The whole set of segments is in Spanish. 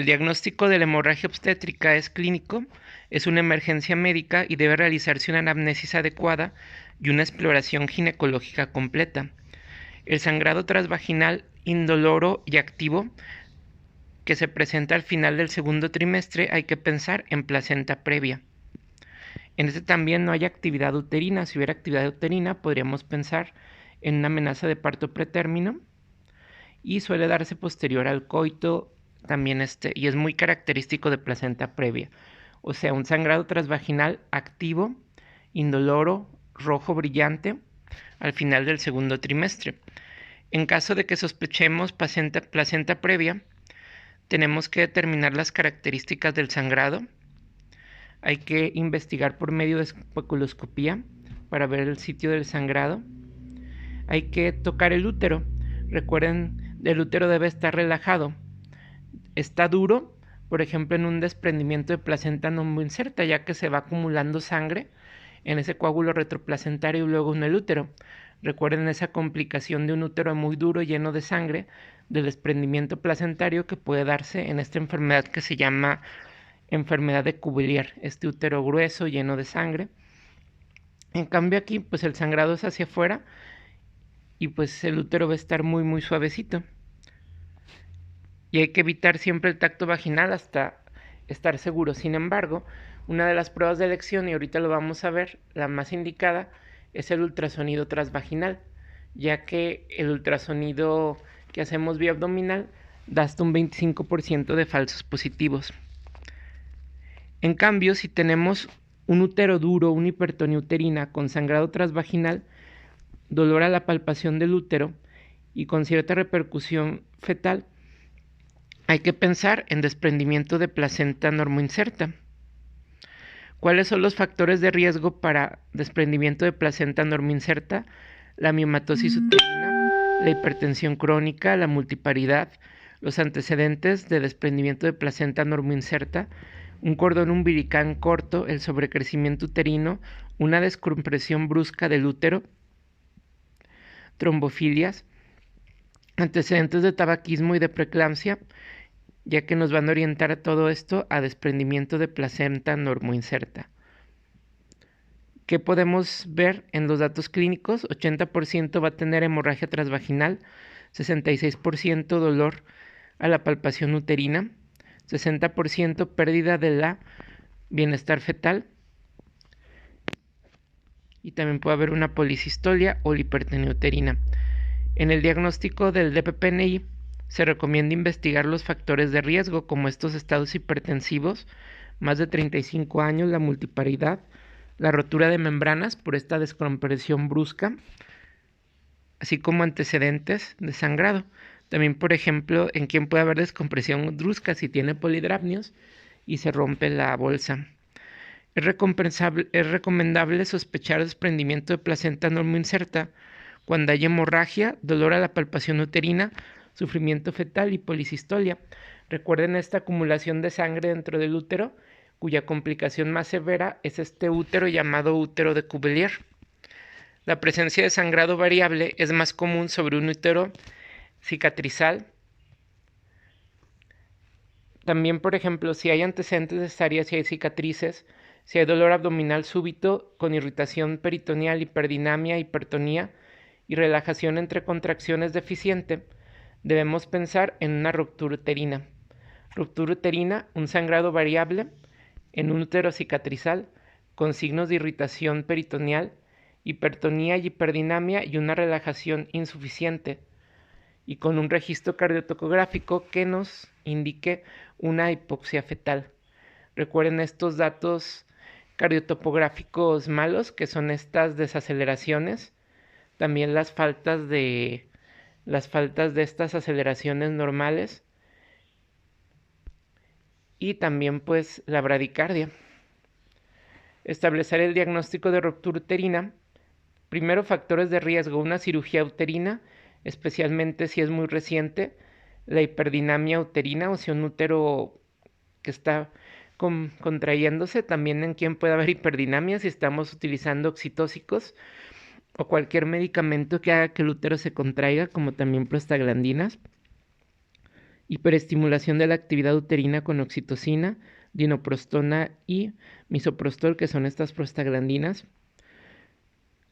El diagnóstico de la hemorragia obstétrica es clínico, es una emergencia médica y debe realizarse una anamnesis adecuada y una exploración ginecológica completa. El sangrado transvaginal indoloro y activo que se presenta al final del segundo trimestre hay que pensar en placenta previa. En este también no hay actividad uterina. Si hubiera actividad uterina podríamos pensar en una amenaza de parto pretérmino y suele darse posterior al coito también y es muy característico de placenta previa. O sea, un sangrado transvaginal activo, indoloro, rojo brillante al final del segundo trimestre. En caso de que sospechemos placenta previa, tenemos que determinar las características del sangrado. Hay que investigar por medio de especuloscopía para ver el sitio del sangrado. Hay que tocar el útero. Recuerden, el útero debe estar relajado. Está duro, por ejemplo, en un desprendimiento de placenta no muy inserta, ya que se va acumulando sangre en ese coágulo retroplacentario y luego en el útero. Recuerden esa complicación de un útero muy duro lleno de sangre, del desprendimiento placentario que puede darse en esta enfermedad que se llama enfermedad de Cuvillier, este útero grueso lleno de sangre. En cambio aquí pues el sangrado es hacia afuera y pues el útero va a estar muy suavecito. Y hay que evitar siempre el tacto vaginal hasta estar seguro. Sin embargo, una de las pruebas de elección, y ahorita lo vamos a ver, la más indicada, es el ultrasonido transvaginal, ya que el ultrasonido que hacemos vía abdominal da hasta un 25% de falsos positivos. En cambio, si tenemos un útero duro, una hipertonía uterina con sangrado transvaginal, dolor a la palpación del útero y con cierta repercusión fetal, hay que pensar en desprendimiento de placenta normoinserta. ¿Cuáles son los factores de riesgo para desprendimiento de placenta normoinserta? La miomatosis uterina, la hipertensión crónica, la multiparidad, los antecedentes de desprendimiento de placenta normoinserta, un cordón umbilical corto, el sobrecrecimiento uterino, una descompresión brusca del útero, trombofilias, antecedentes de tabaquismo y de preeclampsia, ya que nos van a orientar a todo esto a desprendimiento de placenta normoinserta. ¿Qué podemos ver en los datos clínicos? 80% va a tener hemorragia transvaginal, 66% dolor a la palpación uterina, 60% pérdida de la bienestar fetal y también puede haber una policistolia o hipertenía uterina. En el diagnóstico del DPPNI se recomienda investigar los factores de riesgo como estos estados hipertensivos, más de 35 años, la multiparidad, la rotura de membranas por esta descompresión brusca, así como antecedentes de sangrado. También, por ejemplo, en quien puede haber descompresión brusca si tiene polidramnios y se rompe la bolsa. Es recomendable sospechar desprendimiento de placenta normoinserta cuando hay hemorragia, dolor a la palpación uterina, sufrimiento fetal y policistolia. Recuerden esta acumulación de sangre dentro del útero, cuya complicación más severa es este útero llamado útero de Cuvillier. La presencia de sangrado variable es más común sobre un útero cicatrizal. También, por ejemplo, si hay antecedentes de cesárea, si hay cicatrices, si hay dolor abdominal súbito con irritación peritoneal, hiperdinamia, hipertonía y relajación entre contracciones deficiente, debemos pensar en una ruptura uterina. Ruptura uterina, un sangrado variable en un útero cicatrizal con signos de irritación peritoneal, hipertonía y hiperdinamia y una relajación insuficiente, y con un registro cardiotocográfico que nos indique una hipoxia fetal. Recuerden estos datos cardiotopográficos malos, que son estas desaceleraciones, también las faltas de estas aceleraciones normales y también pues la bradicardia. Establecer el diagnóstico de ruptura uterina. Primero, factores de riesgo, una cirugía uterina, especialmente si es muy reciente, la hiperdinamia uterina, o sea, un útero que está contrayéndose, también en quien puede haber hiperdinamia si estamos utilizando oxitóxicos o cualquier medicamento que haga que el útero se contraiga, como también prostaglandinas. hiperestimulación de la actividad uterina con oxitocina, dinoprostona y misoprostol, que son estas prostaglandinas.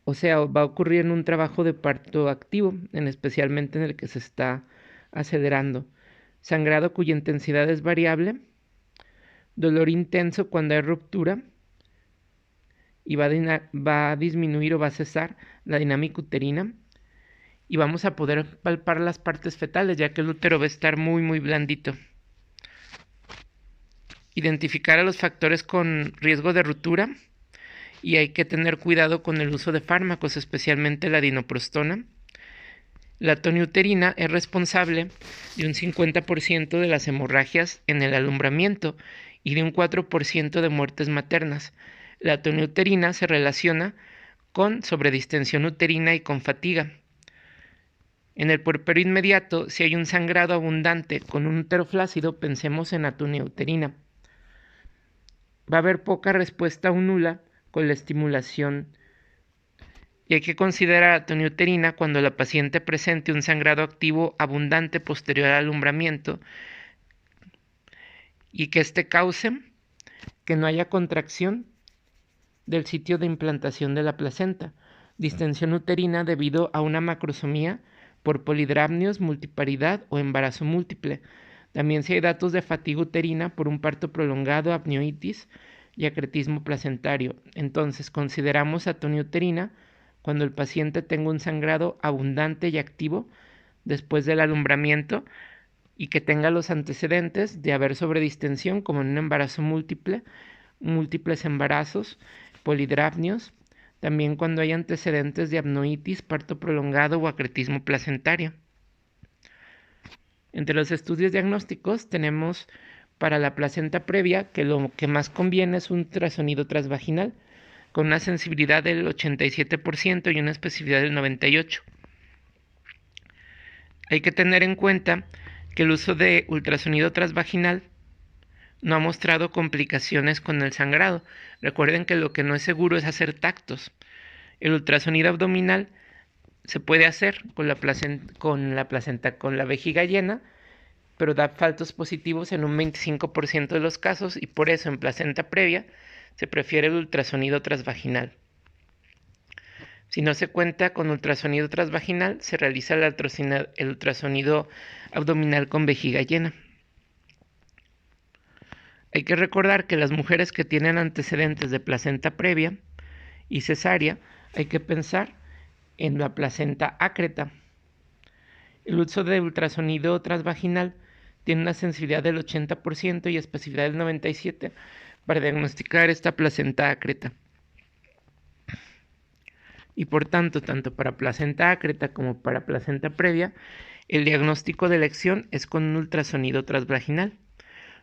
O sea, va a ocurrir en un trabajo de parto activo, especialmente en el que se está acelerando. Sangrado cuya intensidad es variable. Dolor intenso cuando hay ruptura. Y va a disminuir o va a cesar la dinámica uterina. Y vamos a poder palpar las partes fetales, ya que el útero va a estar muy, muy blandito. Identificar a los factores con riesgo de ruptura. Y hay que tener cuidado con el uso de fármacos, especialmente la dinoprostona. La toniuterina es responsable de un 50% de las hemorragias en el alumbramiento y de un 4% de muertes maternas. La toniuterina se relaciona con sobredistensión uterina y con fatiga. En el puerperio inmediato, si hay un sangrado abundante con un útero flácido, pensemos en atoneuterina. Va a haber poca respuesta o nula con la estimulación. Y hay que considerar atoneuterina cuando la paciente presente un sangrado activo abundante posterior al alumbramiento y que éste cause que no haya contracción del sitio de implantación de la placenta, distensión uterina debido a una macrosomía por polidrapnios, multiparidad o embarazo múltiple. También si hay datos de fatiga uterina por un parto prolongado, apneitis y acretismo placentario. Entonces consideramos atoneuterina cuando el paciente tenga un sangrado abundante y activo después del alumbramiento y que tenga los antecedentes de haber sobredistensión como en un embarazo múltiple, múltiples embarazos, polidrapnios, también cuando hay antecedentes de apnoitis, parto prolongado o acretismo placentario. Entre los estudios diagnósticos tenemos para la placenta previa que lo que más conviene es un ultrasonido transvaginal con una sensibilidad del 87% y una especificidad del 98%. Hay que tener en cuenta que el uso de ultrasonido transvaginal no ha mostrado complicaciones con el sangrado. Recuerden que lo que no es seguro es hacer tactos. El ultrasonido abdominal se puede hacer con la placenta, con la vejiga llena, pero da falsos positivos en un 25% de los casos y por eso en placenta previa se prefiere el ultrasonido transvaginal. Si no se cuenta con ultrasonido transvaginal, se realiza el ultrasonido abdominal con vejiga llena. Hay que recordar que las mujeres que tienen antecedentes de placenta previa y cesárea, hay que pensar en la placenta ácreta. El uso de ultrasonido transvaginal tiene una sensibilidad del 80% y especificidad del 97% para diagnosticar esta placenta ácreta. Y por tanto para placenta ácreta como para placenta previa, el diagnóstico de elección es con un ultrasonido transvaginal.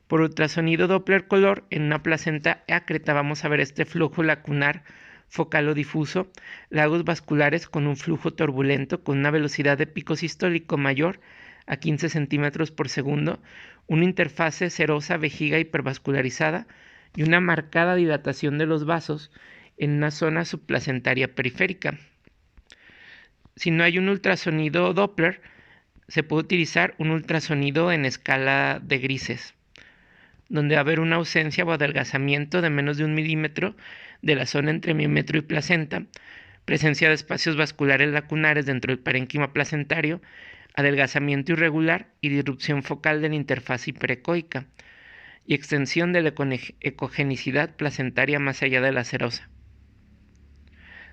Por ultrasonido Doppler color, en una placenta ácreta vamos a ver este flujo lacunar focal o difuso, lagos vasculares con un flujo turbulento con una velocidad de pico sistólico mayor a 15 centímetros por segundo, una interfase serosa vejiga hipervascularizada y una marcada dilatación de los vasos en una zona subplacentaria periférica. Si no hay un ultrasonido Doppler, se puede utilizar un ultrasonido en escala de grises, donde va a haber una ausencia o adelgazamiento de menos de 1 milímetro de la zona entre miómetro y placenta, presencia de espacios vasculares lacunares dentro del parénquima placentario, adelgazamiento irregular y disrupción focal de la interfaz hiperecoica y extensión de la ecogenicidad placentaria más allá de la serosa.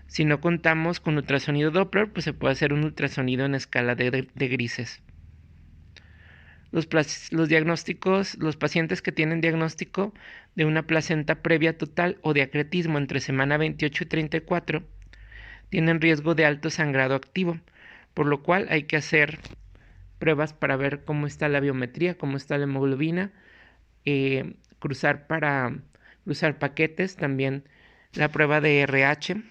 Si no contamos con ultrasonido Doppler, pues se puede hacer un ultrasonido en escala de grises. Los pacientes que tienen diagnóstico de una placenta previa total o de acretismo entre semana 28 y 34 tienen riesgo de alto sangrado activo, por lo cual hay que hacer pruebas para ver cómo está la biometría, cómo está la hemoglobina, cruzar paquetes, también la prueba de RH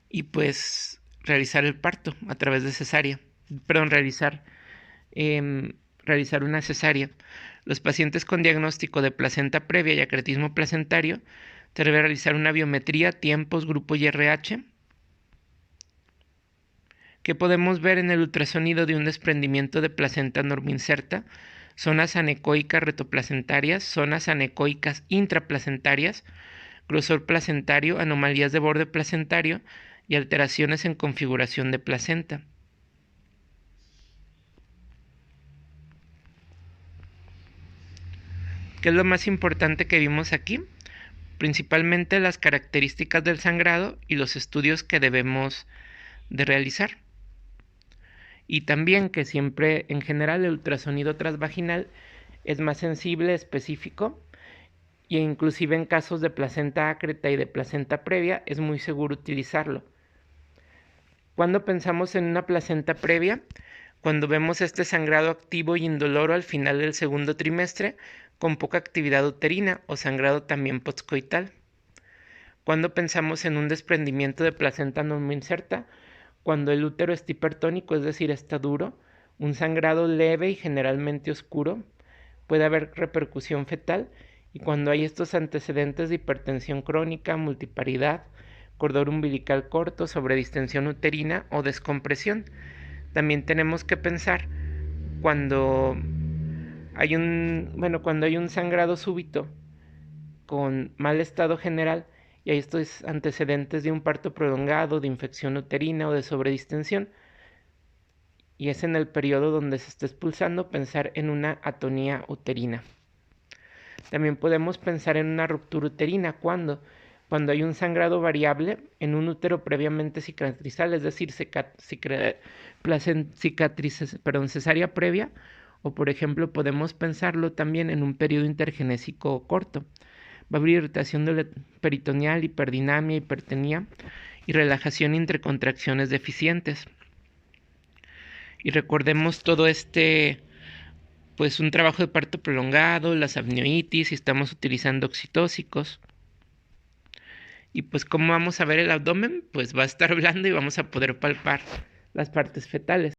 y pues realizar el parto a través de cesárea, realizar una cesárea. Los pacientes con diagnóstico de placenta previa y acretismo placentario deben realizar una biometría, tiempos, grupo y RH, ¿Qué podemos ver en el ultrasonido de un desprendimiento de placenta normoinserta? Zonas anecoicas retoplacentarias, zonas anecoicas intraplacentarias, grosor placentario, anomalías de borde placentario y alteraciones en configuración de placenta. ¿Qué es lo más importante que vimos aquí? Principalmente las características del sangrado y los estudios que debemos de realizar. Y también que siempre, en general, el ultrasonido transvaginal es más sensible, específico, e inclusive en casos de placenta ácreta y de placenta previa es muy seguro utilizarlo. Cuando pensamos en una placenta previa, cuando vemos este sangrado activo y indoloro al final del segundo trimestre, con poca actividad uterina o sangrado también postcoital. Cuando pensamos en un desprendimiento de placenta normoinserta, cuando el útero está hipertónico, es decir, está duro, un sangrado leve y generalmente oscuro, puede haber repercusión fetal, y cuando hay estos antecedentes de hipertensión crónica, multiparidad, cordón umbilical corto, sobredistensión uterina o descompresión. También tenemos que pensar cuando hay un sangrado súbito con mal estado general y hay estos antecedentes de un parto prolongado, de infección uterina o de sobredistensión, y es en el periodo donde se está expulsando, pensar en una atonía uterina. También podemos pensar en una ruptura uterina cuando hay un sangrado variable en un útero previamente cicatrizal, es decir, cesárea previa, o por ejemplo podemos pensarlo también en un periodo intergenésico corto. Va a haber irritación peritoneal, hiperdinamia, hipertenía y relajación entre contracciones deficientes. Y recordemos todo pues un trabajo de parto prolongado, las amnioitis, si estamos utilizando oxitóxicos. Y pues ¿cómo vamos a ver el abdomen? Pues va a estar blando y vamos a poder palpar las partes fetales.